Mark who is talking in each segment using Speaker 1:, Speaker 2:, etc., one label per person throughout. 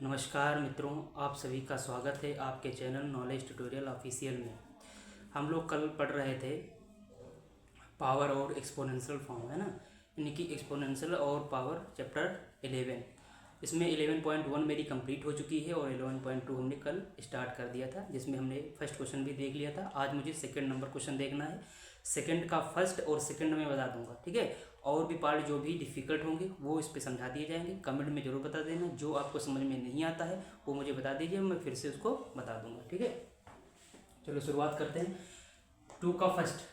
Speaker 1: नमस्कार मित्रों, आप सभी का स्वागत है आपके चैनल नॉलेज ट्यूटोरियल ऑफिशियल में। हम लोग कल पढ़ रहे थे पावर और एक्सपोनेंशियल फॉर्म, है ना, यानी कि एक्सपोनेंशियल और पावर चैप्टर 11। इसमें 11.1 मेरी कंप्लीट हो चुकी है और 11.2 हमने कल स्टार्ट कर दिया था, जिसमें हमने फर्स्ट क्वेश्चन भी देख लिया था। आज मुझे सेकंड नंबर क्वेश्चन देखना है। सेकंड का फर्स्ट और सेकंड में बता दूंगा, ठीक है। और भी पार्ट जो भी डिफ़िकल्ट होंगे वो इस पे समझा दिए जाएंगे। कमेंट में ज़रूर बता देना, जो आपको समझ में नहीं आता है वो मुझे बता दीजिए, मैं फिर से उसको बता दूंगा, ठीक है। चलो शुरुआत करते हैं। 2 का फर्स्ट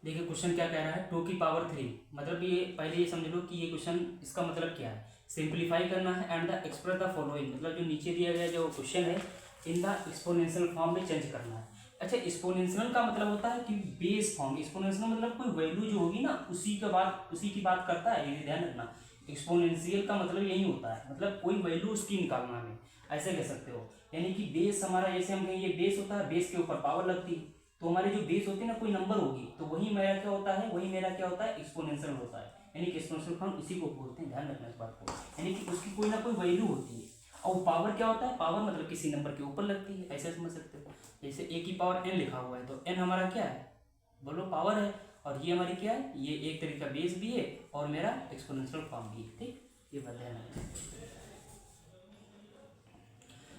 Speaker 1: देखिए, क्वेश्चन क्या कह रहा है, 2 की पावर 3। मतलब ये पहले ये समझ लो कि ये क्वेश्चन, इसका मतलब क्या है, सिंप्लीफाई करना है and the express the following. मतलब जो नीचे दिया गया जो क्वेश्चन है इन द एक्सपोनेंशियल फॉर्म में चेंज करना है। अच्छा, एक्सपोनेंशियल का मतलब होता है कि बेस फॉर्म। एक्सपोनेंशियल मतलब कोई वैल्यू जो होगी ना उसी की बात करता है, ये ध्यान रखना। एक्सपोनेंशियल का मतलब यही होता है, मतलब कोई वैल्यू उसकी निकालना हमें, ऐसे कह सकते हो। यानी कि बेस हमारा, जैसे हम कहें ये बेस होता है, बेस के ऊपर पावर लगती है, तो हमारी जो बेस होती है ना, कोई नंबर होगी, तो वही मेरा क्या होता है, वही मेरा क्या होता है, एक्सपोनेंशियल होता है। यानी कि एक्सपोनेंशियल फॉर्म इसी को बोलते हैं, ध्यान रखना इस बात को। यानी कि उसकी कोई ना कोई वैल्यू होती है। और पावर क्या होता है, पावर मतलब किसी नंबर के ऊपर लगती है, ऐसे समझ सकते हो। जैसे ए की पावर एन लिखा हुआ है, तो एन हमारा क्या है, बोलो, पावर है। और ये हमारी क्या है, ये एक तरीके का बेस भी है और मेरा एक्सपोनेंशियल फॉर्म भी है, ठीक। ये बात ध्यान रखना।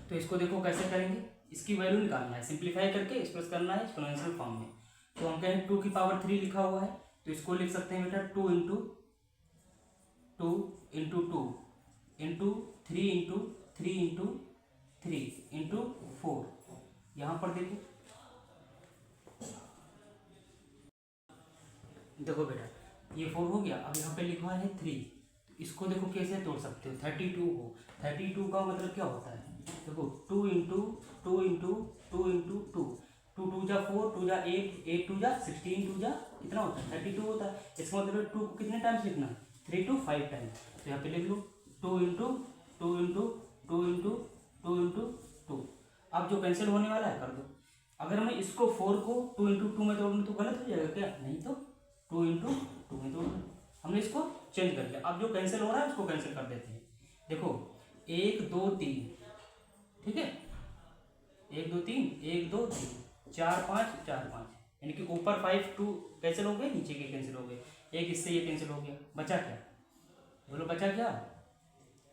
Speaker 1: तो इसको देखो कैसे करेंगे, इसकी वैल्यू निकालना है, सिंप्लीफाई करके एक्सप्रेस करना है एक्सपोनेंशियल फॉर्म में। तो हम कहें 2 की पावर 3 लिखा हुआ है, तो इसको लिख सकते हैं बेटा 2 into 2 into 2 into 3 into 3 into 3 into 4। यहाँ पर देखो, देखो बेटा ये 4 हो गया। अब यहाँ पे लिखा है 3, इसको देखो कैसे तोड़ सकते हो, 32 हो। 32 का मतलब क्या होता है, देखो 2 इंटू 2 इंटू 2 इंटू 2, 2 टू जा 4, 2 जा 8, 8 टू जा 16, 2 जा कितना होता है 32 होता है। इसका मतलब 2 को कितने टाइम्स लिखना है, 3 to 5 टाइम्स। तो यहाँ पे लिख लो 2 इंटू 2 इंटू 2 इंटू 2 इंटू 2। अब जो कैंसिल होने वाला है कर दो। अगर मैं इसको 4 को 2 इंटू 2 में तोड़ दूँ तो गलत हो जाएगा क्या, नहीं तो 2 इंटू 2 में तोड़ दो। हमने इसको चेंज कर दिया। अब जो कैंसिल हो रहा है उसको कैंसिल कर देते हैं। देखो 1 2 3, ठीक है, 1 2 3 1 2 3 4 5 4 5, यानी कि ऊपर 5 2 कैंसिल हो गए, नीचे के कैंसिल हो गए, एक इससे ये कैंसिल हो गया, बचा क्या, बोलो बचा क्या।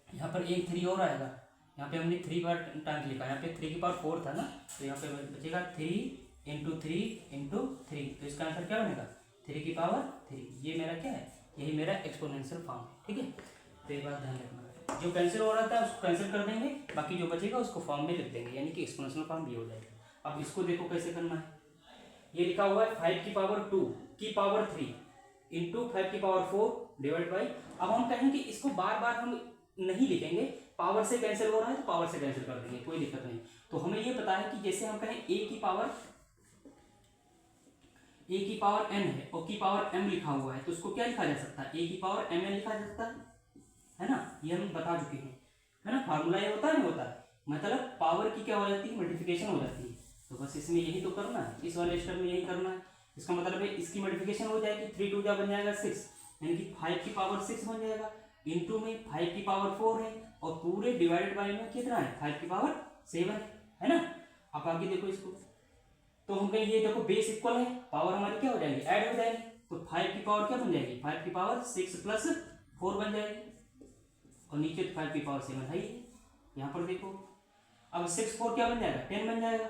Speaker 1: यहाँ पर एक 3 और आएगा, यहाँ पे हमने 3 बार टाइम्स लिखा, यहाँ पे 3 की पावर 4 था ना, तो यहाँ पे बचेगा 3 इंटू 3 इंटू 3। तो इसका आंसर क्या बनेगा, 3 की पावर 3। ये मेरा क्या है, यही मेरा एक्सपोनेंशियल फॉर्म है, ठीक है। तो ये बात ध्यान रखना, जो कैंसिल हो रहा था उसको कैंसिल कर देंगे, बाकी जो बचेगा उसको फॉर्म में लिख देंगे, यानी कि एक्सपोनेंशियल फॉर्म भी हो जाएगा। अब इसको देखो कैसे करना है। ये लिखा हुआ है 5 की पावर 2 की पावर 3 इंटू 5 की पावर 4 डिवाइड बाई। अब हम कहेंगे इसको बार बार हम नहीं लिखेंगे, पावर से कैंसिल हो रहा है तो पावर से कैंसिल कर देंगे, कोई दिक्कत नहीं। तो हमें ये पता है कि जैसे हम कहें ए की पावर एन है और की पावर एम लिखा हुआ है, तो उसको क्या लिखा जा सकता है, ए की पावर एम एन लिखा जा सकता है ना, ये हम बता चुके हैं, है ना। फार्मूला ये होता है, नहीं होता है, मतलब पावर की क्या हो जाती है, मल्टीप्लिकेशन हो जाती है। तो बस इसमें यही तो करना है, इस वाले स्टेप में यही करना है। इसका मतलब है इसकी मल्टीप्लिकेशन हो जाएगी, 3 2 जा बन जाएगा 6, यानी कि 5 की पावर 6 बन जाएगा। इंटू में 5 की पावर 4 है और पूरे डिवाइडेड बाय में कितना है, 5 की पावर 7 है ना। अब आगे देखो इसको, तो हम कहें ये देखो बेस इक्वल है, पावर हमारी क्या हो जाएगी, ऐड हो जाएगी। तो 5 की पावर क्या बन जाएगी, 5 की पावर 6 प्लस 4 बन जाएगी, और नीचे 5 की पावर 7 है ही। यहाँ पर देखो अब 6 4 क्या बन जाएगा, 10 बन जाएगा।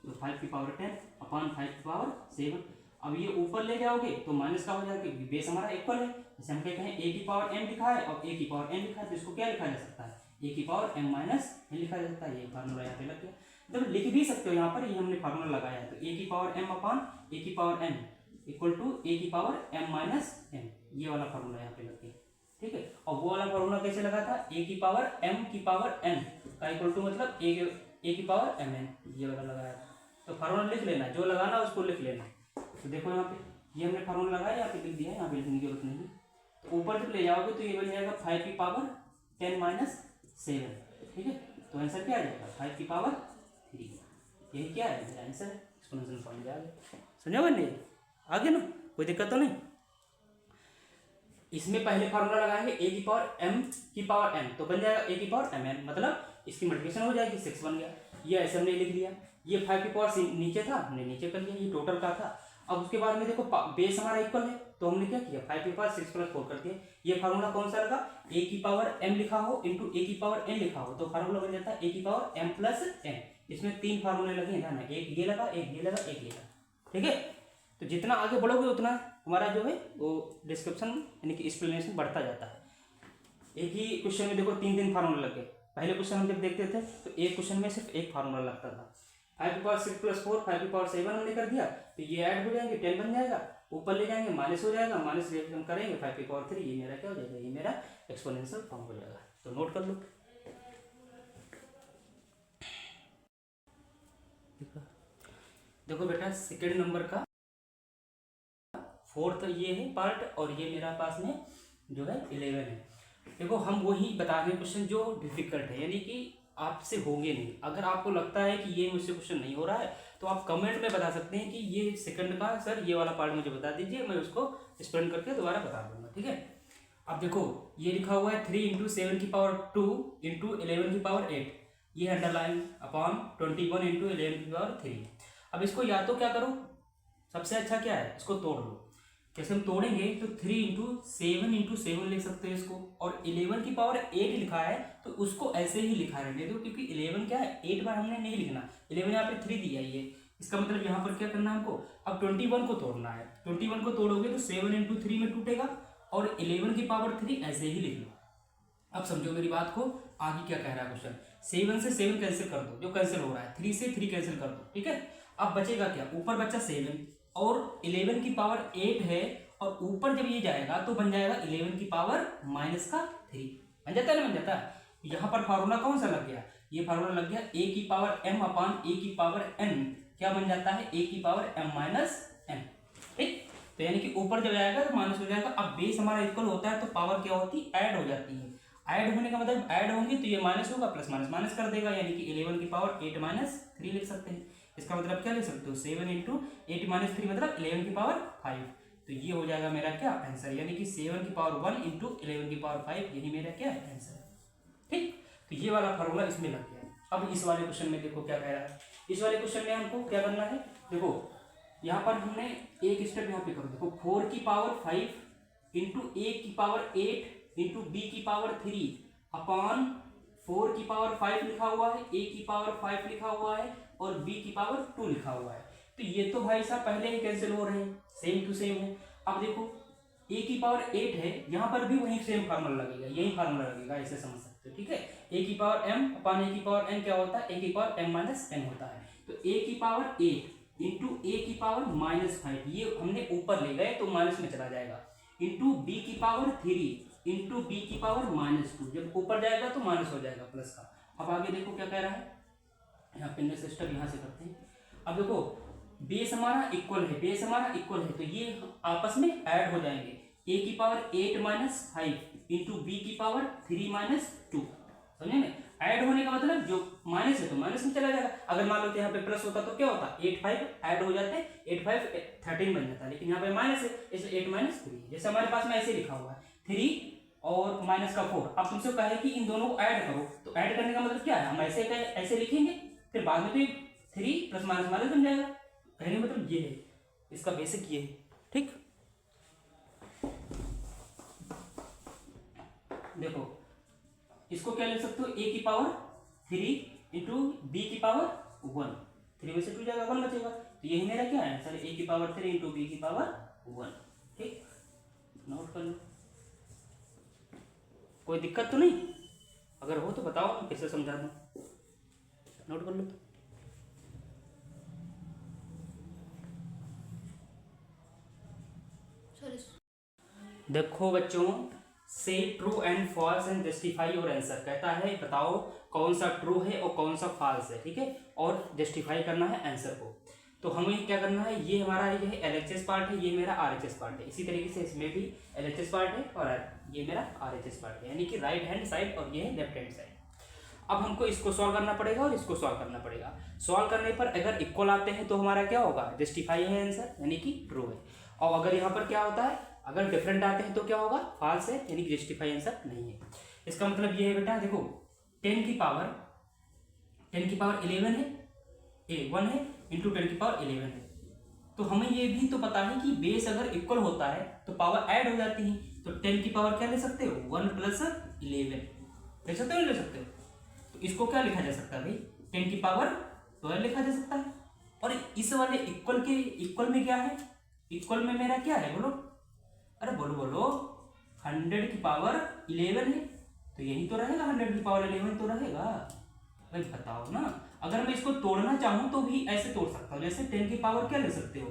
Speaker 1: तो 5 की पावर 10 अपॉन 5 की पावर 7। अब ये ऊपर ले जाओगे तो माइनस का हो जाएगा, क्योंकि बेस हमारा इक्वल है। जैसे हम कहते हैं ए की पावर एम लिखा है और ए की पावर एन लिखा है, तो इसको क्या लिखा जा सकता है, ए की पावर एम माइनस एन लिखा जा सकता है। ये फार्मूला यहाँ पे लग गया, मतलब लिख भी सकते हो यहाँ पर, ये हमने फार्मूला लगाया है। तो ए की पावर एम अपॉन ए की पावर एन इक्वल टू ए की पावर एम माइनस एन, ये वाला फार्मूला यहाँ पे लग गया, ठीक है। और वो वाला फॉर्मूला कैसे लगा था, ए की पावर एम की पावर एन का इक्वल टू मतलब ए की पावर एम एन, ये वाला लगाया था। तो फार्मूला लिख लेना, जो लगाना उसको लिख लेना। तो देखो यहाँ पे ये हमने फार्मूला लगाया, यहाँ पे लिख दिया है, यहाँ पे लिखने की जरूरत नहीं। तो ऊपर जब ले जाओगे तो ये बन जाएगा 5 की पावर 10 माइनस 7, ठीक है। तो आंसर क्या आ जाएगा, 5 की पावर 3। यही क्या है मेरा आंसर है, एक्सपोनेंशियल फॉर्म में आ गया। समझा बने, आ गया ना, कोई दिक्कत तो नहीं। इसमें पहले फार्मूला लगाएंगे ए की पावर एम की पावर एन, तो बन जाएगा ए की पावर एम एन, मतलब इसकी मल्टीप्लिकेशन हो जाएगी, 6 बन गया। ये ऐसे हमने लिख लिया। ये 5 की पावर नीचे था, हमने नीचे कर लिया, ये टोटल का था। अब उसके बाद में देखो बेस हमारा इक्वल है, तो हमने क्या किया, 5 की पावर 6 + 4 कर दिया। ये फार्मूला कौन सा लगा, ए की पावर एम लिखा हो इंटू ए की पावर एन लिखा हो, तो फार्मूला बन जाता है ए की पावर एम प्लस एन। इसमें 3 फार्मूले लगे हैं ना, एक ये लगा, एक ये लगा, एक ये लगा, ठीक है। तो जितना आगे बढ़ोगे उतना हमारा जो है वो डिस्क्रिप्शन यानी कि एक्सप्लेनेशन बढ़ता जाता है। एक ही क्वेश्चन में देखो 3 फार्मूला लग गए। पहले क्वेश्चन हम जब देखते थे तो एक क्वेश्चन में सिर्फ एक फार्मूला लगता था। 5 की पावर 6 + 4, 5 की पावर 7 हमने कर दिया, तो ये ऐड हो जाएंगे, 10 बन जाएगा, ऊपर ले जाएंगे माइनस हो जाएगा, माइनस हम करेंगे 5 की पावर 3, ये मेरा क्या हो जाएगा, ये मेरा एक्सपोनेंशियल फॉर्म हो जाएगा। तो नोट कर लो। देखो बेटा सेकेंड नंबर का 4th ये है पार्ट, और ये मेरा पास में जो है 11 है। देखो हम वही बता रहे हैं क्वेश्चन जो डिफिकल्ट है, यानी कि आपसे होंगे नहीं। अगर आपको लगता है कि ये मुझसे क्वेश्चन नहीं हो रहा है तो आप कमेंट में बता सकते हैं कि ये सेकंड का सर ये वाला पार्ट मुझे बता दीजिए, मैं उसको एक्सप्लेन करके दोबारा बता दूंगा, ठीक है। अब देखो ये लिखा हुआ है 3 × 7 की पावर 2 × 11 की पावर 8, ये अंडरलाइन अपॉन 21 × 11 की पावर 3। अब इसको या तो क्या करो, सबसे अच्छा क्या है, इसको तोड़ लो। कैसे हम तोड़ेंगे, तो 3 × 7 लिख सकते हैं इसको, और 11 की पावर 8 लिखा है तो उसको ऐसे ही लिखा रहने दो, क्योंकि 11 क्या है 8 बार हमने नहीं लिखना, 11 यहाँ पे 3 दिया ही है, इसका मतलब यहाँ पर क्या करना है हमको, अब 21 को तोड़ना है। 21 को तोड़ोगे तो 7 × 3 में टूटेगा, और 11 की पावर 3 ऐसे ही लिख लो। अब समझो मेरी बात को, आगे क्या कह रहा है क्वेश्चन, 7 से 7 कैंसिल कर दो, जो कैंसिल हो रहा है, 3 से 3 कैंसिल कर दो, ठीक है। अब बचेगा क्या, ऊपर बचा 7 और 11 की पावर 8 है, और ऊपर जब ये जाएगा तो बन जाएगा 11 की पावर -3, बन जाता है ना, बन जाता है। यहाँ पर फार्मूला कौन सा लग गया, ये फार्मूला लग गया ए की पावर m अपान ए की पावर n, क्या बन जाता है ए की पावर m - n, ठीक। तो यानी कि ऊपर जब जाएगा तो माइनस हो जाएगा। अब बेस हमारा इक्वल होता है तो पावर क्या होती है, ऐड हो जाती है। ऐड होने का मतलब ऐड होंगी तो ये माइनस होगा, प्लस माइनस माइनस कर देगा, यानी कि 11 की पावर 8 - 3 लिख सकते हैं। इसका मतलब क्या लिख सकते हो, 7 × 8 - 3 मतलब 11 की पावर 5। तो ये हो जाएगा मेरा क्या आंसर, यानी कि 7 की पावर 1 × 11 की पावर 5, यही मेरा क्या है आंसर, ठीक। तो ये वाला फार्मूला इसमें लग गया। अब इस वाले क्वेश्चन में देखो क्या कह रहा है, इस वाले क्वेश्चन में हमको क्या करना है, देखो यहाँ पर हमने एक स्टेप यहाँ पे करो, देखो 4 की पावर 5 × a की पावर 8 × b की पावर 3 अपॉन 4 की पावर 5 लिखा हुआ है, a की पावर 5 लिखा हुआ है, और b की पावर 2 लिखा हुआ है। तो ये तो भाई साहब पहले ही कैंसिल हो रहे हैं, सेम टू सेम है। अब देखो a की पावर 8 है, यहाँ पर भी वही सेम फार्मूला लगेगा, यही फार्मूला लगेगा, ऐसे समझ सकते हो, ठीक है। a की पावर m अपान a की पावर n क्या होता है, a की पावर m - n होता है। तो a की पावर 8 × a की पावर -5, ये हमने ऊपर ले गए तो माइनस में चला जाएगा, इंटू b की पावर 3 × b की पावर -2, जब ऊपर जाएगा तो माइनस हो जाएगा प्लस का। अब आगे देखो क्या कह रहा है, यहाँ पे नेक्स्ट स्टेप यहाँ से करते हैं। अब देखो बेस हमारा इक्वल है, बेस हमारा इक्वल है, तो ये आपस में ऐड हो जाएंगे, a की पावर 8 - 5 × b की पावर 3 - 2, समझे ना। ऐड होने का मतलब जो माइनस है तो माइनस में चला जाएगा। अगर मान लो तो यहाँ पे प्लस होता तो क्या होता, 8 5 ऐड हो जाते, 8 5 13 बन जाता, लेकिन यहाँ पे माइनस है, इसलिए 8 - 3, जैसे हमारे पास में ऐसे लिखा हुआ है 3 और माइनस का 4। अब तुमसे कहे कि इन दोनों को ऐड करो, तो ऐड करने का मतलब क्या है, हम ऐसे लिखेंगे, फिर बाद में तो 3 + माइनस बन जाएगा। कहने का मतलब ये है, इसका बेसिक ये है, ठीक। देखो इसको क्या लिख सकते हो, a की पावर 3 × b की पावर 1, 3 में से 2 जाएगा, 1 बचेगा, तो यही मेरा क्या है आंसर, a की पावर 3 × b की पावर 1, ठीक। नोट कर लो, कोई दिक्कत तो नहीं, अगर हो तो बताओ, मैं कैसे समझा दूँ, नोट कर लो। देखो बच्चों, से true and false and justify your answer, कहता है बताओ कौन सा ट्रू है और कौन सा फॉल्स है, ठीक है, और जस्टिफाई करना है आंसर को। तो हमें क्या करना है, ये हमारा ये है LHS पार्ट है, ये मेरा RHS पार्ट है, इसी तरीके से इसमें भी LHS पार्ट है और ये मेरा RHS पार्ट है, यानी कि राइट हैंड साइड और ये है लेफ्ट हैंड साइड। अब हमको इसको सॉल्व करना पड़ेगा और इसको सॉल्व करना पड़ेगा। सॉल्व करने पर अगर इक्वल आते हैं तो हमारा क्या होगा, जस्टिफाई है आंसर, यानी कि ट्रू है। और अगर यहाँ पर क्या होता है, अगर डिफरेंट आते हैं तो क्या होगा, फॉल्स है, यानी कि जस्टिफाई आंसर नहीं है। इसका मतलब ये है बेटा, देखो 10 की पावर 11 है, 1 है, इंटू 10 की पावर 11 है। तो हमें ये भी तो पता है कि बेस अगर इक्वल होता है तो पावर ऐड हो जाती है। तो 10 की पावर क्या ले सकते हो, 1 + 11 ले सकते हो, ले सकते हो। तो इसको क्या लिखा जा सकता है भाई, 10 की पावर 12 लिखा जा सकता है। और इस वाले इक्वल में क्या है, इक्वल में मेरा क्या है बोलो, अरे बोलो बोलो, 100 की पावर 11 है, तो यही तो रहेगा, 100 की पावर 11 तो रहेगा भाई, बताओ ना। अगर मैं इसको तोड़ना चाहूं तो भी ऐसे तोड़ सकता हूँ, जैसे 10 की पावर क्या ले सकते हो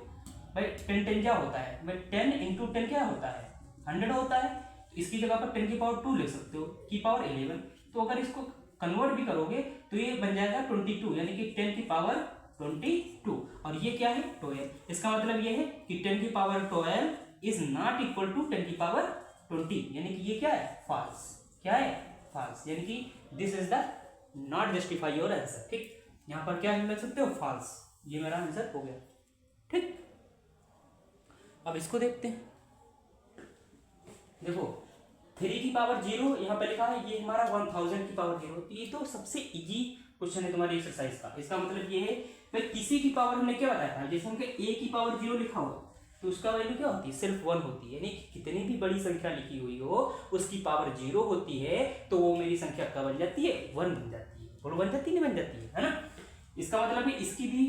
Speaker 1: भाई, 10 क्या होता है भाई, 10 × 10 क्या होता है, 100 होता है। तो इसकी जगह पर 10 की पावर 2 ले सकते हो, की पावर 11। तो अगर इसको कन्वर्ट भी करोगे तो ये बन जाएगा 22, यानी कि 10 की पावर 22। और ये क्या है, 12। इसका मतलब ये है कि 10 की power 12 is not equal to 10 की पावर 20, यानी कि ये क्या है, फॉल्स। क्या है, फॉल्स, यानी कि this is the not justify your answer. ठीक, यहां पर क्या लिख सकते हो, फॉल्स। ये मेरा आंसर हो गया। ठीक, अब इसको देखते हैं। देखो 3 की पावर 0 यहाँ पे लिखा है, ये हमारा 1000 की पावर 0। ये तो सबसे इजी क्वेश्चन है तुम्हारी एक्सरसाइज का। इसका मतलब ये है भाई, किसी की पावर हमने क्या बताया था, जैसे हमके a की पावर 0 लिखा हुआ तो उसका वैल्यू क्या होती है, सिर्फ 1 होती है। यानी कितनी भी बड़ी संख्या लिखी हुई हो उसकी पावर 0 होती है, तो वो मेरी संख्या क्या बन जाती है, 1 बन जाती है। बोलो बन जाती है, नहीं बन जाती है ना। इसका मतलब है इसकी भी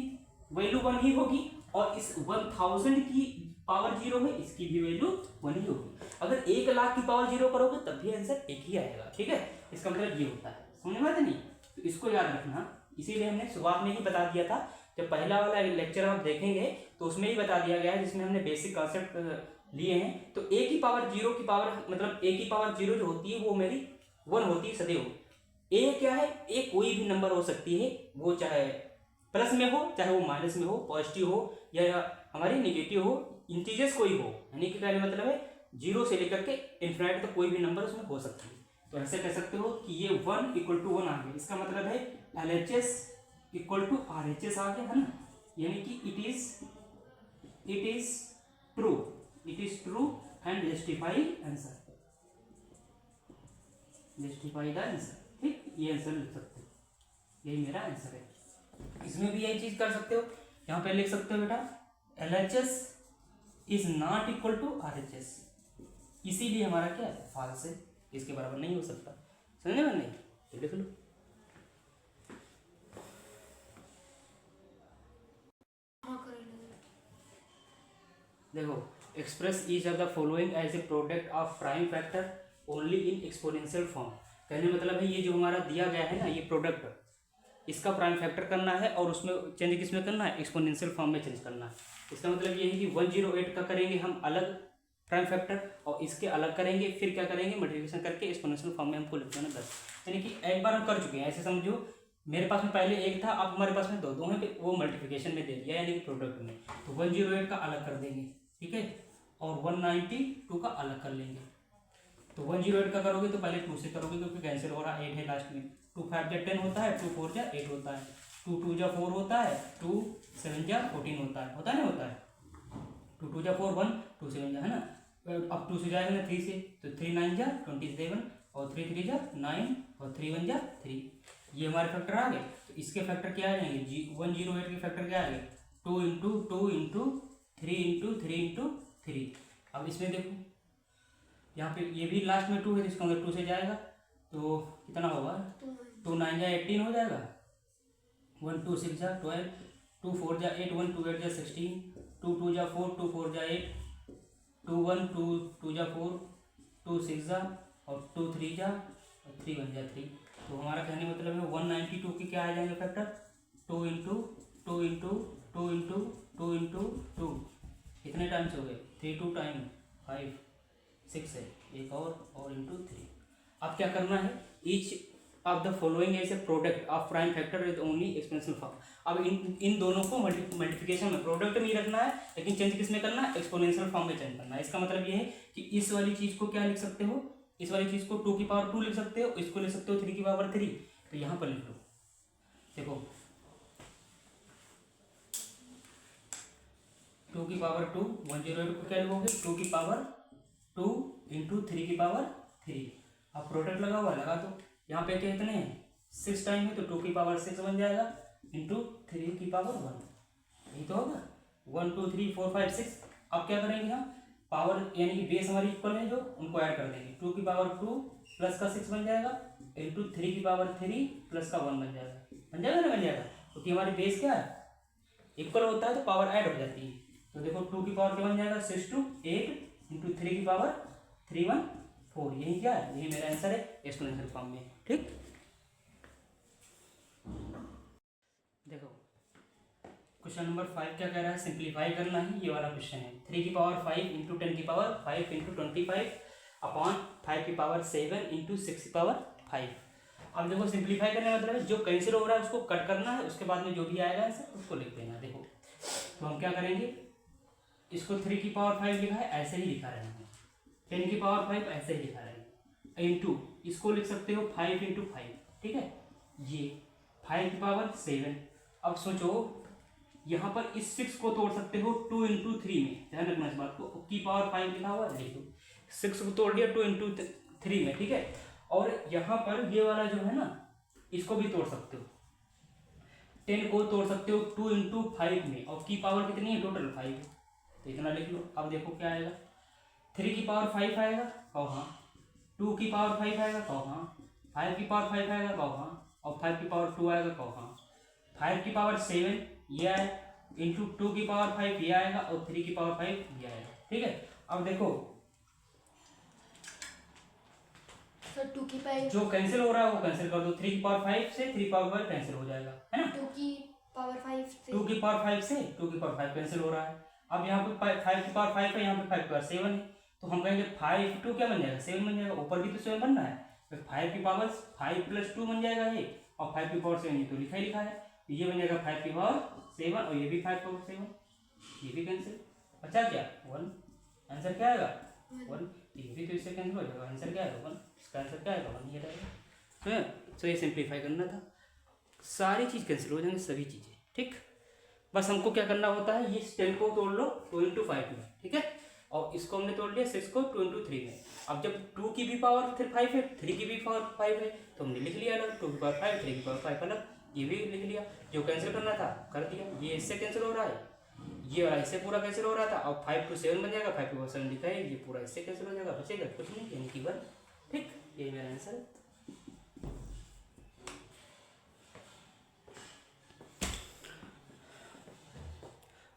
Speaker 1: वैल्यू 1 ही होगी, और इस 1000 की पावर 0 है, इसकी भी वैल्यू 1 ही होगी। अगर 1 लाख की पावर 0 करोगे तब भी आंसर 1 ही आएगा। ठीक है, इसका मतलब ये होता है, समझ में आता नहीं। तो इसको याद रखना, इसीलिए हमने शुरुआत में ही बता दिया था। जब पहला वाला लेक्चर आप देखेंगे तो उसमें ही बता दिया गया है, जिसमें हमने बेसिक कॉन्सेप्ट लिए हैं। तो a की पावर 0 की पावर मतलब a की पावर 0 जो होती है वो मेरी 1 होती है सदैव। a क्या है, a कोई भी नंबर हो सकती है, वो चाहे प्लस में हो, चाहे वो माइनस में हो, पॉजिटिव हो या हमारी निगेटिव हो, इंटीजर्स कोई हो। यानी कि कहने मतलब है 0 से लेकर के इन्फिनिटी तक कोई भी नंबर उसमें हो सकती है। तो ऐसे कह सकते हो कि ये 1 = 1 आ गया। इसका मतलब है LHS = RHS आ गया, है ना। यानी कि it is true and justify answer, justify the answer. ठीक, ये आंसर लिख सकते हो, यही मेरा आंसर है। इसमें भी यही चीज कर सकते हो, यहाँ पे लिख सकते हो बेटा LHS is not equal to RHS, इसीलिए हमारा क्या है, फॉल्स है, इसके बराबर नहीं हो सकता। समझे में नहीं, तो लिख लो। देखो, express each of the following as a product of prime factor only in exponential form. कहने मतलब है ये जो हमारा दिया गया है ना, ये प्रोडक्ट, इसका प्राइम फैक्टर करना है और उसमें चेंज किसमें करना है, एक्सपोनेंशियल फॉर्म में चेंज करना है। इसका मतलब ये है कि 108 का करेंगे हम अलग प्राइम फैक्टर, और इसके अलग करेंगे, फिर क्या करेंगे, मल्टीप्लिकेशन करके एक्सपोनेंशियल फॉर्म में हमको लिख देना 10। यानी कि एक बार हम कर चुके हैं। ऐसे समझो मेरे पास में पहले 1 था, अब हमारे पास में दो हैं, वो मल्टीप्लिकेशन में दे दिया, यानी कि प्रोडक्ट में। तो 108 का अलग कर देंगे, ठीक है, और 192 का अलग कर लेंगे। तो 108 का करोगे तो पहले 2 से करोगे, क्योंकि कैंसिल हो रहा, 8 है लास्ट में। 2 5 जा 10 होता है, 2 4 जा 8 होता है, 2 2 जा 4 होता है, 2 7 जा 14 होता है नहीं होता है। 2 2 जा 4 1, 2 7 जा, है ना। अब 2 से जाएगा ना 3 से, तो 3 9 जा 27, और 3 3 जा 9, और 3 1 जा 3। ये हमारे फैक्टर आ गए। तो इसके फैक्टर क्या आ जाएंगे, 108 के फैक्टर क्या आ गए, 2 × 2 × 3 × 3 × 3। अब इसमें देखो यहाँ पे ये भी लास्ट में 2 है, इसका मतलब 2 से जाएगा तो कितना होगा, 2 9 जा 18 हो जाएगा, 1 2 6 जा 12, 2 4 जा 8, 1 2 8 जा 16, 2 2 जा 4, 2 4 जा 8, 2 1 2 2 जा 4, 2 6 जा, और 2 3 जा, और 3 1 जा 3। तो हमारा कहने मतलब है 192 के क्या आ जाएंगे फैक्टर, 2 × 2 × 2 × 2 × 2। कितने टाइम्स हो गए, 3 2 टाइम 5 6 है, एक और इंटू 3। अब क्या करना है, each of the following as a product of prime factor with only exponential form. अब इन दोनों को मल्टीप्लिकेशन में प्रोडक्ट में ही रखना है, लेकिन चेंज किस में करना है, एक्सपोनेंशियल फॉर्म में चेंज करना है। इसका मतलब ये है कि इस वाली चीज को क्या लिख सकते हो, इस वाली चीज को 2 की पावर 2 लिख सकते हो, इसको लिख सकते हो 3 की पावर 3। तो यहाँ पर लिख लो, देखो 2 की पावर 2, 108 को क्या लिखोगे, 2 की पावर 2 इंटू 3 की पावर 3। अब प्रोडक्ट लगा हुआ लगा तो यहाँ पे क्या कितने हैं 6 टाइम है तो 2 की पावर 6 बन जाएगा इंटू 3 की पावर 1, यही तो होगा 1 2 3 4 5 6। अब क्या करेंगे हम पावर यानी कि बेस हमारी इक्वल है जो उनको ऐड कर देंगे 2 की पावर 2 प्लस का 6 बन जाएगा इंटू 3 की पावर 3 प्लस का 1 बन जाएगा ना बन जाएगा क्योंकि हमारी बेस क्या है इक्वल होता है तो पावर ऐड हो जाती है। तो देखो 2 की पावर क्या बन जाएगा 6 2 8 इंटू 3 की पावर 3 1 4, यही क्या है यही मेरा आंसर है एक्सपोनेंशियल फॉर्म में। ठीक देखो क्वेश्चन नंबर 5 क्या कह रहा है सिंप्लीफाई करना है ये वाला क्वेश्चन है 3 की पावर 5 इंटू 10 की पावर 5 इंटू 25 अपॉन 5 की पावर 7 इंटू 6 की पावर 5। अब देखो सिंप्लीफाई करने का मतलब है जो कैंसिल हो रहा है उसको कट करना है उसके बाद में जो भी आएगा आंसर उसको लिख देना। देखो तो हम क्या करेंगे इसको 3 की पावर 5 लिखा है ऐसे ही लिखा रहे हैं 10 की पावर 5 ऐसे ही लिखा रहे हैं इंटू इसको लिख सकते हो 5 इंटू 5। ठीक है ये 5 की पावर 7। अब सोचो यहाँ पर इस 6 को तोड़ सकते हो 2 इंटू 3 में, ध्यान रखना इस बात को की पावर 5 लिखा हुआ है देखो 6 को तोड़ दिया 2 इंटू 3 में। ठीक है और यहाँ पर ये वाला जो है ना इसको भी तोड़ सकते हो 10 को तोड़ सकते हो 2 इंटू 5 में और की पावर कितनी है टोटल 5 तो इतना लिख लो। अब देखो क्या आएगा 3 की पावर 5 आएगा और हाँ 2 की पावर 5 आएगा तो हाँ 5 की पावर 5 आएगा तो हाँ और 5 की पावर 2 आएगा तो हाँ 5 की पावर 7 ये आए इंटू 2 की पावर 5 ये आएगा और 3 की पावर 5 ये आएगा। ठीक है अब देखो
Speaker 2: सर 2 की पावर
Speaker 1: जो कैंसिल हो रहा है वो कैंसिल कर दो 3 की पावर 5 से 3 पावर 5 कैंसिल हो जाएगा है ना
Speaker 2: 2 की पावर 5 से
Speaker 1: 2 की पावर 5 से 2 की पावर 5 कैंसिल हो रहा है। अब यहाँ पे 5 की पावर 5 है यहाँ पे 5 की पावर 7 है तो हम कहेंगे 5 2 क्या बन जाएगा 7 बन जाएगा ऊपर भी तो 7 बनना है तो 5 की पावर 5 प्लस 2 बन जाएगा ये और 5 की पावर 7 ये तो लिखा ही लिखा है ये बन जाएगा 5 की पावर 7 और ये भी 5 की पावर 7 ये भी कैंसिल बचा क्या 1 आंसर क्या आएगा 1 ये भी तो इससे कैंसिल हो जाएगा आंसर क्या आएगा 1 इसका आंसर क्या आएगा 1 ये रहेगा। तो ये सिंप्लीफाई करना था सारी चीज़ कैंसिल हो जाएंगी सभी चीज़ें। ठीक बस हमको क्या करना होता है ये 10 को तोड़ लो 2 इंटू 5 में। ठीक है और इसको हमने तोड़ लिया 6 को 2 इंटू 3 में। अब जब 2 की भी पावर फिर 5 है 3 की भी पावर 5 है तो हमने लिख लिया अलग 2 की पावर 5 3 की पावर 5 अलग ये भी लिख लिया जो कैंसिल करना था कर दिया। ये इससे कैंसिल हो रहा है ये वाला इससे पूरा कैंसिल हो रहा था और 5 to 7 बन जाएगा 5 की पावर 7 लिखा है ये पूरा इससे कैंसिल हो जाएगा बचेगा कुछ नहीं यानी कि 1। ठीक ये मेरा आंसर है।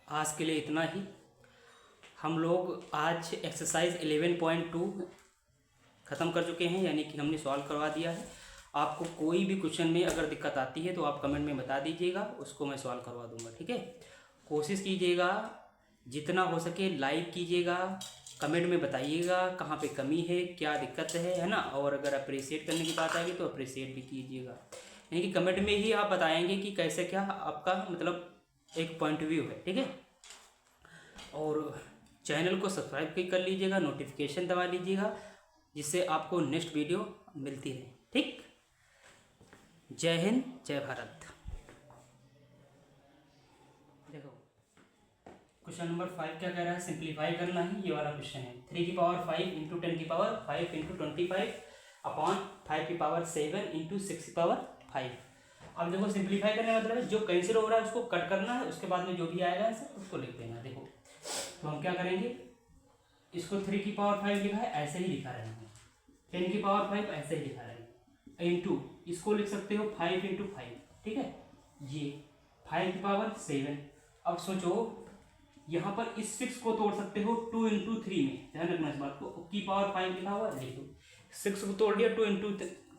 Speaker 1: आज के लिए इतना ही। हम लोग आज एक्सरसाइज 11.2 ख़त्म कर चुके हैं यानी कि हमने सॉल्व करवा दिया है। आपको कोई भी क्वेश्चन में अगर दिक्कत आती है तो आप कमेंट में बता दीजिएगा उसको मैं सॉल्व करवा दूंगा। ठीक है कोशिश कीजिएगा जितना हो सके लाइक कीजिएगा कमेंट में बताइएगा कहाँ पे कमी है क्या दिक्कत है ना और अगर अप्रिशिएट करने की बात आएगी तो अप्रिशिएट भी कीजिएगा यानी कि कमेंट में ही आप बताएंगे कि कैसे क्या आपका मतलब एक पॉइंट व्यू है। ठीक है और चैनल को सब्सक्राइब भी कर लीजिएगा नोटिफिकेशन दबा लीजिएगा जिससे आपको नेक्स्ट वीडियो मिलती रहे। ठीक जय हिंद जय भारत। देखो क्वेश्चन नंबर 5 क्या कह रहा है सिंप्लीफाई करना है ये वाला क्वेश्चन है 3 की पावर 5 इंटू 10 की पावर 5 इंटू 25 अपॉन 5 की पावर 7 इंटू 6 की पावर 5। अब देखो सिंप्लीफाई करने का मतलब है जो कैंसिल हो रहा है उसको कट करना है उसके बाद में जो भी आएगा आंसर उसको लिख देना। देखो तो हम क्या करेंगे इसको 3 की पावर 5 लिखा है ऐसे ही लिखा रहे हैं 10 की पावर 5 ऐसे ही लिखा रहे हैं इंटू इसको लिख सकते हो 5 इंटू 5। ठीक है ये 5 की पावर 7। अब सोचो यहाँ पर इस 6 को तोड़ सकते हो 2 इंटू 3 में, ध्यान रखना इस बात को की पावर 5 लिखा हुआ है देखो 6 को तोड़ दिया 2 इंटू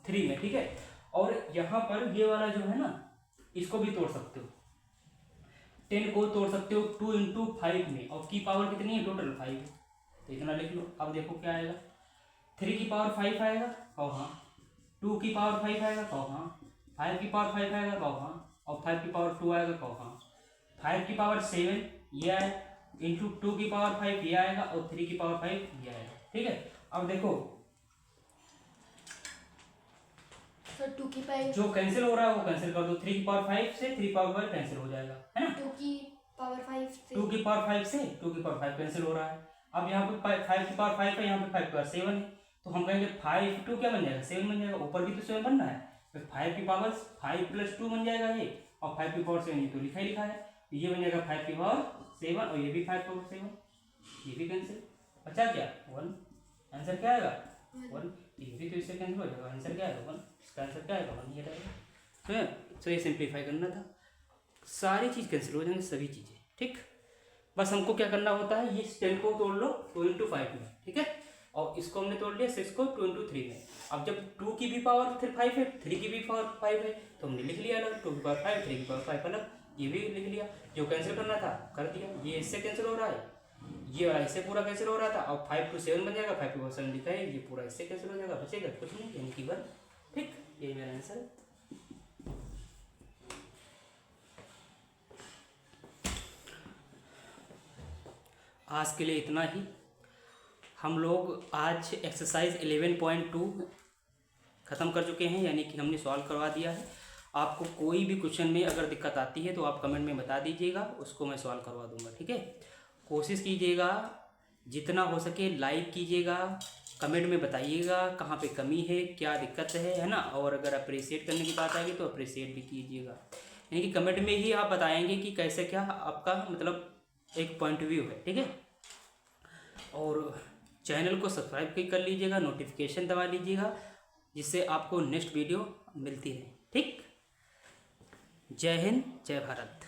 Speaker 1: 3 में। ठीक है और यहाँ पर ये वाला जो है ना इसको भी तोड़ सकते हो 10 को तोड़ सकते हो 2 इंटू 5 में और की पावर कितनी है टोटल 5 तो इतना लिख लो। अब देखो क्या आएगा 3 की पावर 5 आएगा और हाँ 2 की पावर 5 आएगा तो हाँ 5 की पावर 5 आएगा तो हाँ और 5 की पावर 2 आएगा तो हाँ 5 की पावर 7 ये आए इंटू 2 की पावर 5 ये आएगा और 3 की पावर 5 ये आएगा। ठीक है अब देखो
Speaker 2: सर 2 की पावर
Speaker 1: जो कैंसिल हो रहा है वो कैंसिल कर दो 3 की पावर 5 से 3 पावर 5 कैंसिल हो जाएगा है ना
Speaker 2: 2 की पावर 5 से
Speaker 1: 2 की पावर 5 से 2 की पावर 5 कैंसिल हो रहा है। अब यहाँ पे 5 की पावर 5 है, यहाँ पे 5 की पावर 7 है, तो हम कहेंगे 5 2 क्या बन जाएगा 7 बन जाएगा, ऊपर भी तो 7 बनना है, तो 5 की पावर 5 प्लस 2 बन जाएगा ये, और 5 की पावर 7 ये तो लिखा ही लिखा है, ये बन जाएगा 5 की पावर 7 और ये भी 5 की पावर 7, ये भी कैंसिल, बचा क्या 1, आंसर क्या आएगा 1, ये भी तो इससे कैंसिल हो जाएगा, आंसर क्या आएगा 1, इसका आंसर क्या आएगा 1 ये रहेगा। तो ये सिंप्लीफाई करना था, सारी चीज़ कैंसिल हो जाएंगी सभी चीज़ें, ठीक। बस हमको क्या करना होता है, ये 10 को तोड़ लो 2 इंटू 5 में, ठीक है, और इसको हमने तोड़ लिया 6 को 2 इंटू 3 में। अब जब 2 की भी पावर फिर 5 है, 3 की भी पावर 5 है, तो हमने लिख लिया अलग, 2 की पावर 5 3 की पावर 5 अलग, ये भी लिख लिया, जो कैंसिल करना था कर दिया, ये इससे कैंसिल हो रहा है, ये वाला इससे पूरा कैंसिल हो रहा था, और 5 to 7 बन जाएगा, 5 की पावर 7 लिखा है, ये पूरा इससे कैंसिल हो जाएगा, बचेगा कुछ नहीं, यानी कि 1, ठीक, ये मेरा आंसर है। आज के लिए इतना ही, हम लोग आज एक्सरसाइज 11.2 ख़त्म कर चुके हैं, यानी कि हमने सॉल्व करवा दिया है। आपको कोई भी क्वेश्चन में अगर दिक्कत आती है तो आप कमेंट में बता दीजिएगा, उसको मैं सॉल्व करवा दूंगा, ठीक है। कोशिश कीजिएगा जितना हो सके लाइक कीजिएगा, कमेंट में बताइएगा कहाँ पे कमी है, क्या दिक्कत है ना, और अगर अप्रिशिएट करने की बात आएगी तो अप्रिशिएट भी कीजिएगा, यानी कि कमेंट में ही आप बताएंगे कि कैसे क्या आपका मतलब एक पॉइंट व्यू है, ठीक है। और चैनल को सब्सक्राइब कर लीजिएगा, नोटिफिकेशन दबा लीजिएगा, जिससे आपको नेक्स्ट वीडियो मिलती रहे, ठीक। जय हिंद, जय भारत।